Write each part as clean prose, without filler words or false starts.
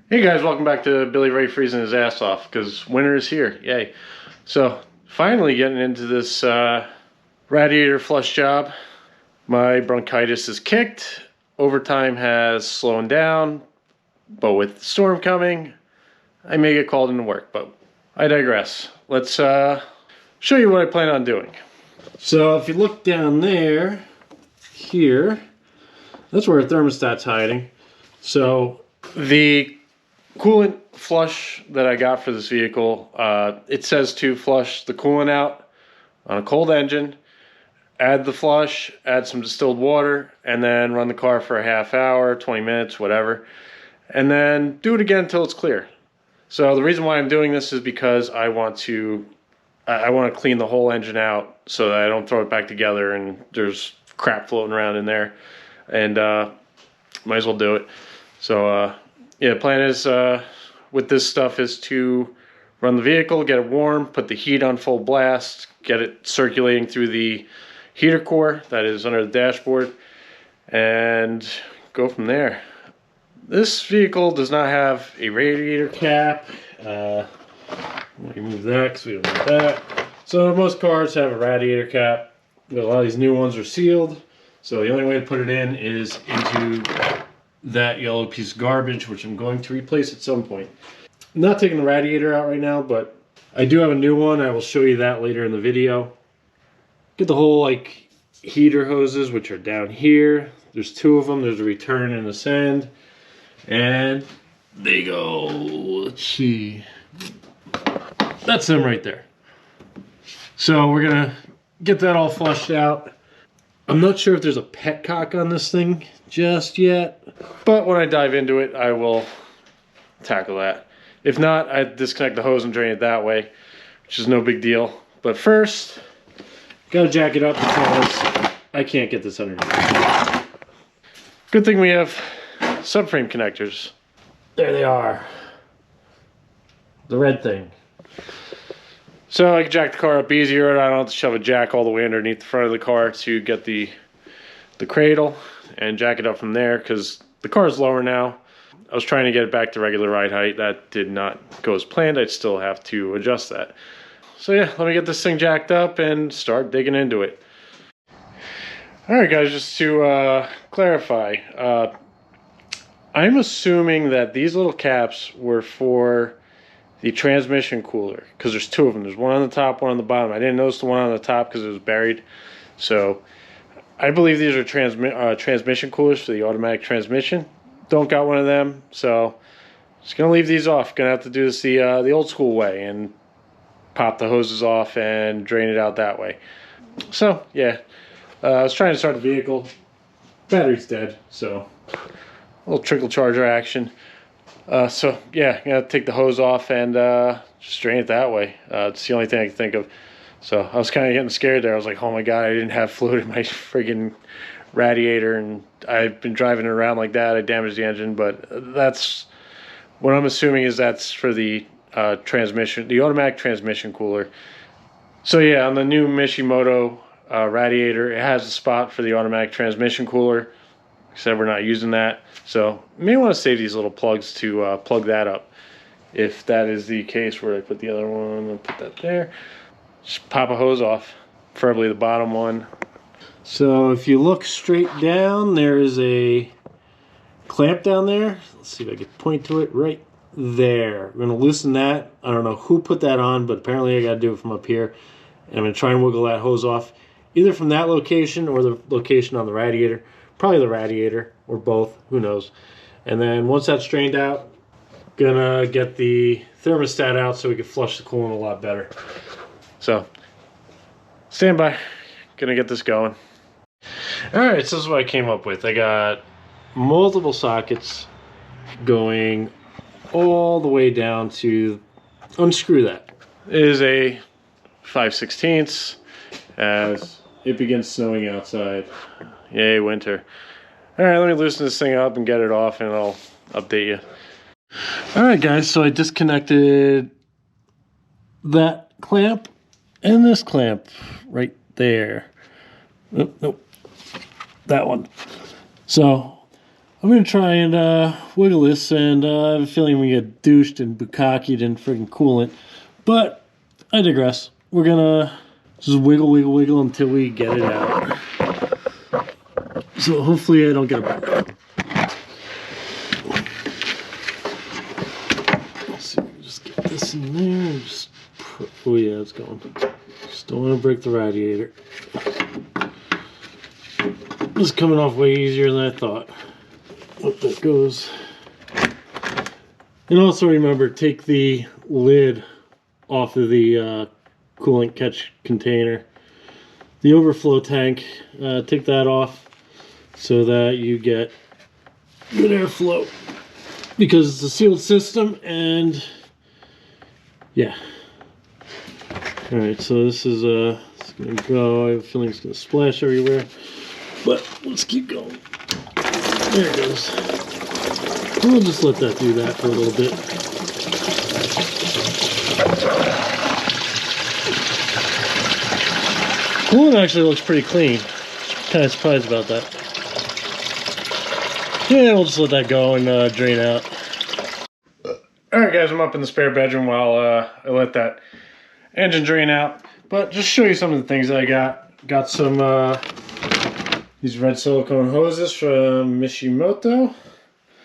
Hey guys, welcome back to Billy Ray freezing his ass off because winter is here. Yay. So, finally getting into this radiator flush job. My bronchitis is kicked. Overtime has slowed down, but with the storm coming, I may get called into work, but I digress. Let's show you what I plan on doing. So, if you look down there, here, that's where a thermostat's hiding. So, the coolant flush that I got for this vehicle, it says to flush the coolant out on a cold engine, add the flush, add some distilled water, and then run the car for a half hour, 20 minutes, whatever, and then do it again until it's clear. So the reason why I'm doing this is because I want to clean the whole engine out so that I don't throw it back together and there's crap floating around in there, and might as well do it. So yeah, the plan is with this stuff is to run the vehicle, get it warm, put the heat on full blast, get it circulating through the heater core that is under the dashboard, and go from there. This vehicle does not have a radiator cap. Let me move that because we don't need that. So most cars have a radiator cap. A lot of these new ones are sealed, so the only way to put it in is into that yellow piece of garbage, which I'm going to replace at some point. I'm not taking the radiator out right now, but I do have a new one. I will show you that later in the video. Get the whole like heater hoses, which are down here. There's two of them. There's a return and a send, and they go, let's see, that's them right there. So we're gonna get that all flushed out. I'm not sure if there's a petcock on this thing just yet, but when I dive into it, I will tackle that. If not, I disconnect the hose and drain it that way, which is no big deal. But first, gotta jack it up because I can't get this underneath. Good thing we have subframe connectors. There they are. The red thing. So I can jack the car up easier. I don't have to shove a jack all the way underneath the front of the car to get the cradle and jack it up from there because the car is lower now. I was trying to get it back to regular ride height. That did not go as planned. I'd still have to adjust that. So yeah, let me get this thing jacked up and start digging into it. Alright guys, just to clarify, I'm assuming that these little caps were for the transmission cooler, because there's two of them. There's one on the top, one on the bottom. I didn't notice the one on the top because it was buried. So I believe these are transmission coolers for the automatic transmission. Don't got one of them, so just gonna leave these off. Gonna have to do this the old school way and pop the hoses off and drain it out that way. So yeah, I was trying to start the vehicle. Battery's dead, so a little trickle charger action. So yeah, I'm gonna take the hose off and just drain it that way. It's the only thing I can think of. So I was kind of getting scared there. I was like, oh my god, I didn't have fluid in my friggin' radiator, and I've been driving it around like that. I damaged the engine, but that's what I'm assuming is that's for the transmission, the automatic transmission cooler. So yeah, on the new Mishimoto radiator, it has a spot for the automatic transmission cooler. Except we're not using that, so you may want to save these little plugs to plug that up. If that is the case, where I put the other one, I'll put that there. Just pop a hose off, preferably the bottom one. So if you look straight down, there is a clamp down there. Let's see if I can point to it right there. I'm going to loosen that. I don't know who put that on, but apparently I got to do it from up here. And I'm going to try and wiggle that hose off, either from that location or the location on the radiator. Probably the radiator, or both, who knows. And then once that's drained out, gonna get the thermostat out so we can flush the coolant a lot better. So, stand by, gonna get this going. Alright, so this is what I came up with. I got multiple sockets going all the way down to, unscrew that. It is a 5/16 as it begins snowing outside. Yay, winter. Alright, let me loosen this thing up and get it off, and I'll update you. Alright guys, so I disconnected that clamp and this clamp right there. Nope, that one. So I'm going to try and wiggle this, and I have a feeling we get douched and bukkakied in friggin' coolant. But I digress. We're going to just wiggle, wiggle, wiggle until we get it out. So hopefully I don't get a burn. Let's see, just get this in there and just put, oh yeah, it's going. Just don't want to break the radiator. This is coming off way easier than I thought. Up that goes. And also remember, take the lid off of the coolant catch container. The overflow tank, take that off so that you get good airflow. Because it's a sealed system, and yeah. Alright, so this is it's gonna go. I have a feeling it's gonna splash everywhere. But let's keep going. There it goes. We'll just let that do that for a little bit. Coolant actually looks pretty clean. Kind of surprised about that. Yeah, we'll just let that go and drain out. Alright guys, I'm up in the spare bedroom while I let that engine drain out. But just show you some of the things that I got. Got some these red silicone hoses from Mishimoto.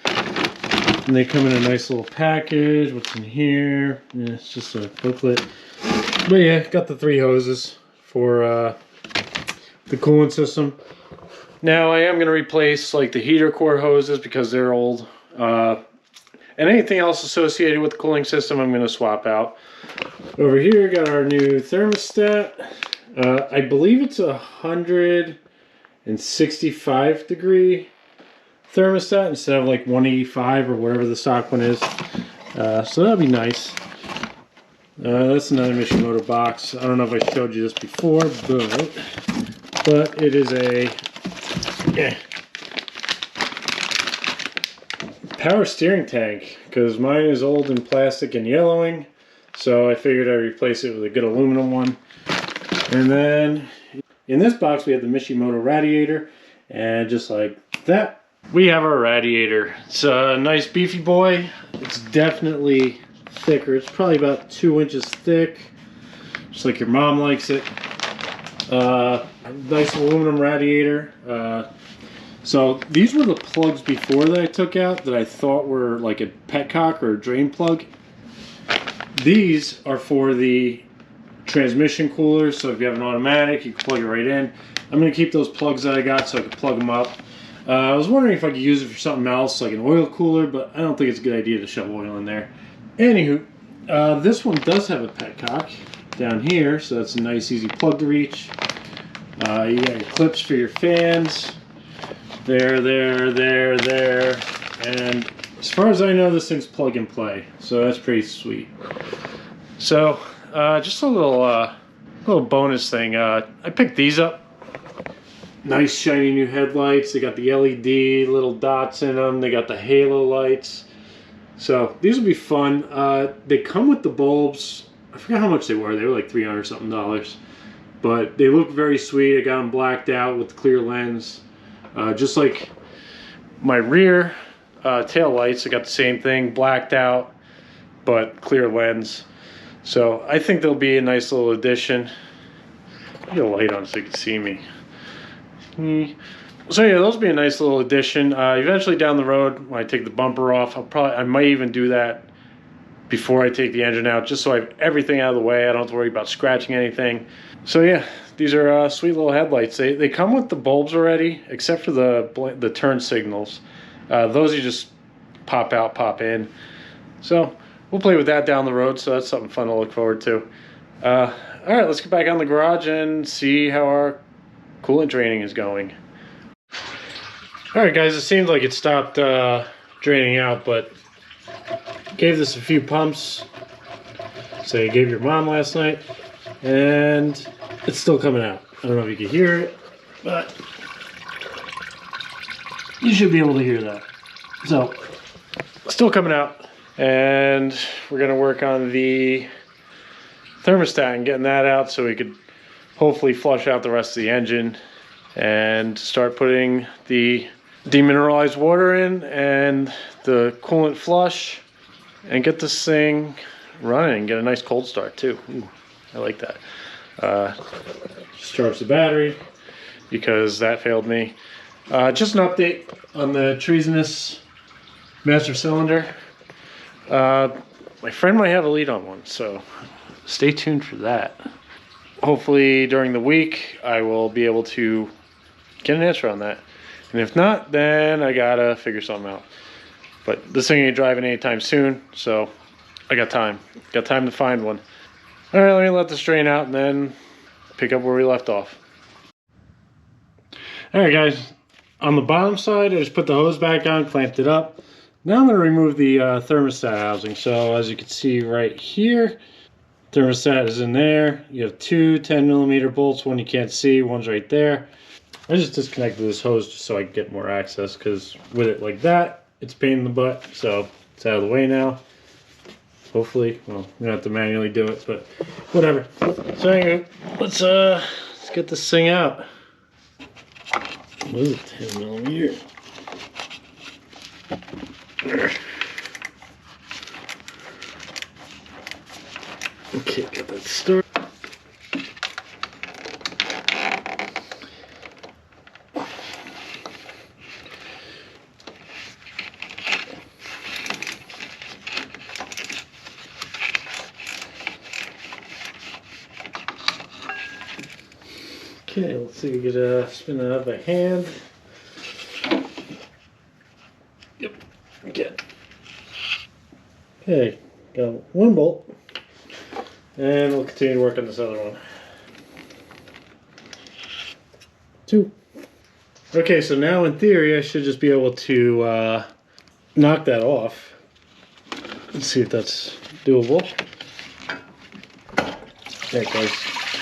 And they come in a nice little package. What's in here? Yeah, it's just a booklet. But yeah, got the 3 hoses for the coolant system. Now I am going to replace like the heater core hoses because they're old. And anything else associated with the cooling system I'm going to swap out. Over here got our new thermostat. I believe it's 165 degree thermostat instead of like 185 or whatever the stock one is. So that'll be nice. That's another Mishimoto box. I don't know if I showed you this before, but it is a power steering tank because mine is old and plastic and yellowing. So I figured I'd replace it with a good aluminum one. And then in this box we have the Mishimoto radiator, and just like that, we have our radiator. It's a nice beefy boy. It's definitely thicker. It's probably about 2 inches thick, just like your mom likes it. Nice aluminum radiator. So these were the plugs before that I took out that I thought were like a petcock or a drain plug. These are for the transmission cooler, so if you have an automatic, you can plug it right in. I'm going to keep those plugs that I got so I can plug them up. I was wondering if I could use it for something else, like an oil cooler, but I don't think it's a good idea to shove oil in there. Anywho, this one does have a petcock down here, so that's a nice easy plug to reach. You got your clips for your fans. There, and as far as I know, this thing's plug and play, so that's pretty sweet. So, just a little bonus thing. I picked these up. Nice shiny new headlights. They got the LED little dots in them. They got the halo lights. So these will be fun. They come with the bulbs. I forgot how much they were. They were like $300 something. But they look very sweet. I got them blacked out with the clear lens. Just like my rear tail lights, I got the same thing, blacked out, but clear lens. So I think they'll be a nice little addition. Get a light on so you can see me. So yeah, those will be a nice little addition. Eventually down the road, when I take the bumper off, I might even do that before I take the engine out, just so I have everything out of the way. I don't have to worry about scratching anything. So yeah, these are sweet little headlights. They come with the bulbs already, except for the turn signals. Those you just pop out, pop in. So we'll play with that down the road, so that's something fun to look forward to. All right, let's get back on the garage and see how our coolant draining is going. All right, guys, it seems like it stopped draining out, but gave this a few pumps. So you gave your mom last night, and it's still coming out. I don't know if you can hear it, but you should be able to hear that. So, still coming out, and we're gonna work on the thermostat and getting that out so we could hopefully flush out the rest of the engine and start putting the demineralized water in and the coolant flush and get this thing running and get a nice cold start too. Ooh, I like that. Just charge the battery because that failed me. Just an update on the treasonous master cylinder. My friend might have a lead on one, so stay tuned for that. Hopefully during the week I will be able to get an answer on that. And if not, then I gotta figure something out. But this thing ain't driving anytime soon, so I got time. Got time to find one. All right, let me let this drain out and then pick up where we left off. All right, guys. On the bottom side, I just put the hose back on, clamped it up. Now I'm gonna remove the thermostat housing. So as you can see right here, thermostat is in there. You have two 10mm bolts, one you can't see, one's right there. I just disconnected this hose just so I can get more access, because with it like that, it's a pain in the butt. So it's out of the way now. Hopefully, well, I'm gonna have to manually do it, but whatever. So anyway, let's get this thing out. Ooh, 10mm. Okay, got that started. Okay, let's see if we could spin it out by hand. Yep, okay. Okay, got one bolt. And we'll continue to work on this other one. Two. Okay, so now in theory I should just be able to knock that off. Let's see if that's doable. There it goes.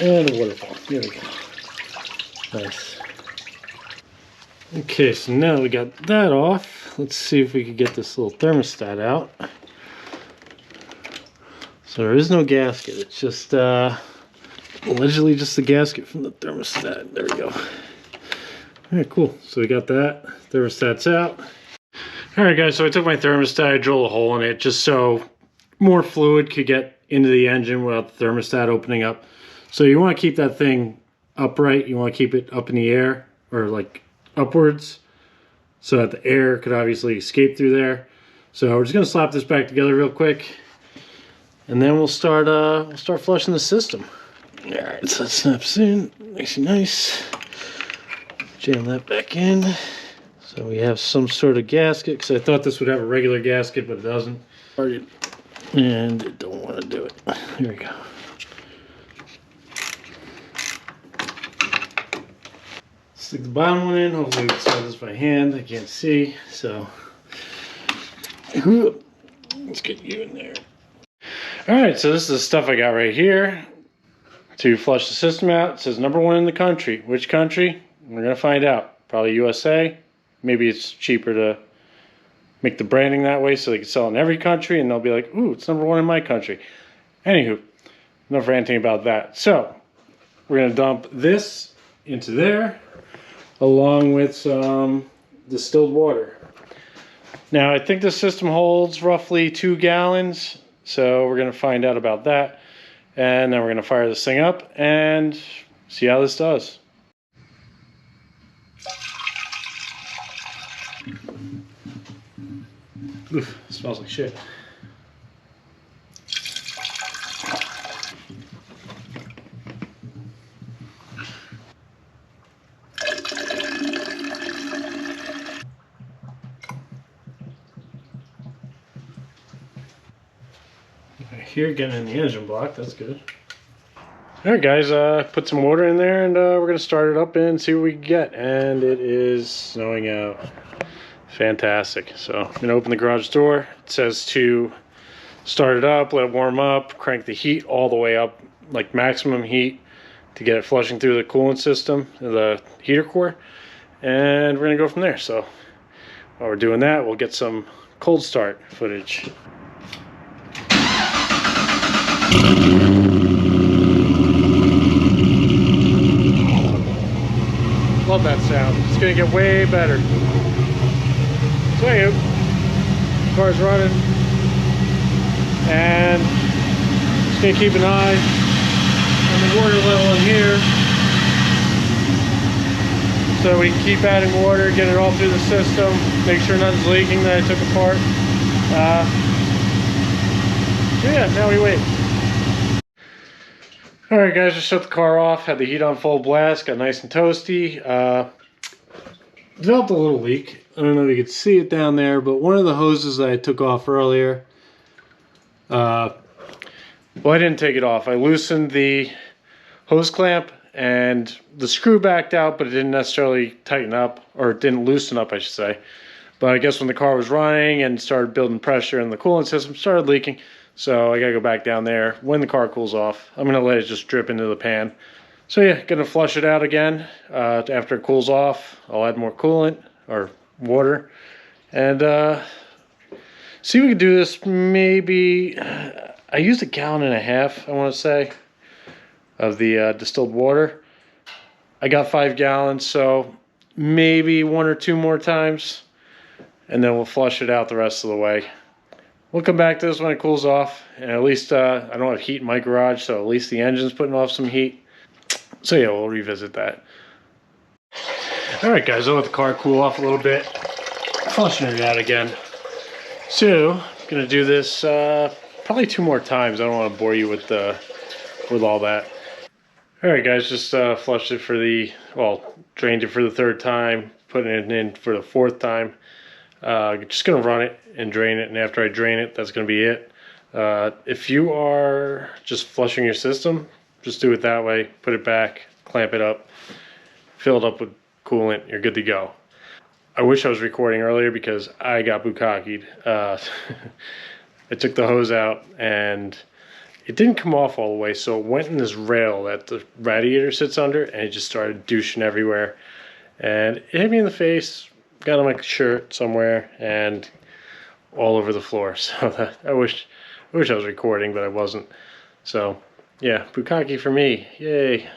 And a waterfall. There we go. Nice. Okay, so now we got that off. Let's see if we could get this little thermostat out. So there is no gasket. It's just allegedly just the gasket from the thermostat. There we go. All right, cool. So we got that. Thermostat's out. All right, guys. So I took my thermostat, I drilled a hole in it just so more fluid could get into the engine without the thermostat opening up. So you want to keep that thing upright. You want to keep it up in the air, or like upwards, so that the air could obviously escape through there. So we're just gonna slap this back together real quick, and then we'll start flushing the system. All right, so that snaps in nice. Jam that back in. So we have some sort of gasket, because I thought this would have a regular gasket, but it doesn't. And it don't want to do it. Here we go. Stick the bottom one in. Hopefully we can start this by hand. I can't see, so let's get you in there. All right, so this is the stuff I got right here to flush the system out. It says #1 in the country. Which country? We're gonna find out. Probably USA. Maybe it's cheaper to make the branding that way so they can sell in every country, and they'll be like, ooh, it's #1 in my country. Anywho, enough ranting about that. So we're gonna dump this into there, along with some distilled water. Now I think the system holds roughly 2 gallons, so we're gonna find out about that, and then we're gonna fire this thing up and see how this does. Oof, smells like shit. Here, getting in the engine block, that's good. Alright guys, put some water in there, and we're going to start it up and see what we can get. And it is snowing out. Fantastic. So I'm going to open the garage door. It says to start it up, let it warm up, crank the heat all the way up, like maximum heat, to get it flushing through the coolant system, the heater core. And we're going to go from there. So while we're doing that, we'll get some cold start footage. Love that sound. It's gonna get way better. So anyway, car's running, and just gonna keep an eye on the water level in here, so we can keep adding water, get it all through the system, make sure nothing's leaking that I took apart. So yeah, now we wait. Alright guys, just shut the car off, had the heat on full blast, got nice and toasty. Developed a little leak. I don't know if you could see it down there, but one of the hoses that I took off earlier, well, I didn't take it off. I loosened the hose clamp and the screw backed out, but it didn't necessarily tighten up, or it didn't loosen up, I should say. But I guess when the car was running and started building pressure in the coolant system, started leaking. So I gotta go back down there when the car cools off. I'm gonna let it just drip into the pan. So yeah, gonna flush it out again after it cools off. I'll add more coolant or water, and see if we can do this. Maybe I used 1.5 gallons, I want to say, of the distilled water. I got 5 gallons, so maybe 1 or 2 more times, and then we'll flush it out the rest of the way. We'll come back to this when it cools off, and at least I don't have heat in my garage, so at least the engine's putting off some heat. So yeah, we'll revisit that. Alright guys, I'll let the car cool off a little bit. Flushing it out again. So, I'm gonna do this probably 2 more times. I don't want to bore you with all that. Alright guys, just flushed it for the, well, drained it for the 3rd time, putting it in for the 4th time. Just gonna run it and drain it, and after I drain it, that's gonna be it. If you are just flushing your system, just do it that way. Put it back, clamp it up, fill it up with coolant, you're good to go. I wish I was recording earlier because I got bukkakied. I took the hose out and it didn't come off all the way, so it went in this rail that the radiator sits under, and it just started douching everywhere. And it hit me in the face, got on my shirt somewhere, and all over the floor. So I wish I was recording, but I wasn't. So yeah, bukkake for me, yay.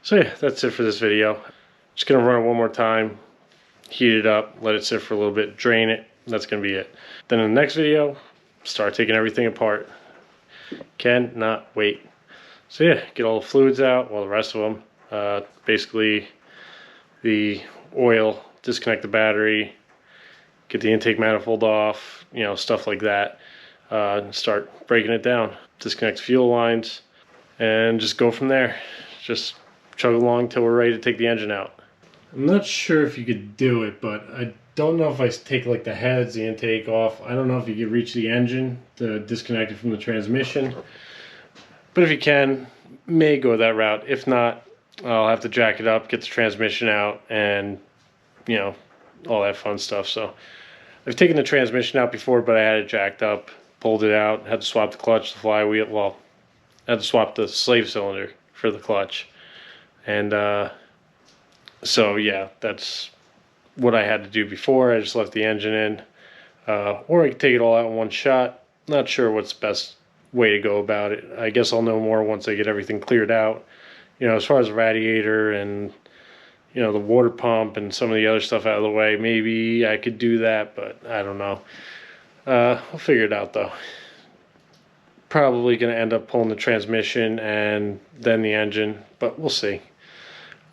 So yeah, that's it for this video. Just gonna run it one more time, heat it up, let it sit for a little bit, drain it, that's gonna be it. Then in the next video, start taking everything apart. Cannot wait. So yeah, get all the fluids out, well, the rest of them. Basically the oil, disconnect the battery, get the intake manifold off, you know, stuff like that. And start breaking it down. Disconnect fuel lines and just go from there. Just chug along till we're ready to take the engine out. I'm not sure if you could do it, but I don't know if I take like the heads, the intake off. I don't know if you could reach the engine to disconnect it from the transmission. But if you can, may go that route. If not, I'll have to jack it up, get the transmission out, and you know, all that fun stuff. So I've taken the transmission out before, but I had it jacked up, pulled it out, had to swap the clutch, the flywheel, well, I had to swap the slave cylinder for the clutch. And so yeah, that's what I had to do before. I just left the engine in, or I could take it all out in one shot. Not sure what's the best way to go about it. I guess I'll know more once I get everything cleared out. You know, as far as the radiator and, you know, the water pump and some of the other stuff out of the way, maybe I could do that, but I don't know. I'll figure it out though. Probably going to end up pulling the transmission and then the engine, but we'll see.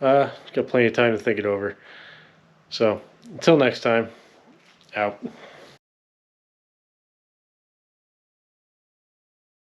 Got plenty of time to think it over. So, until next time, out.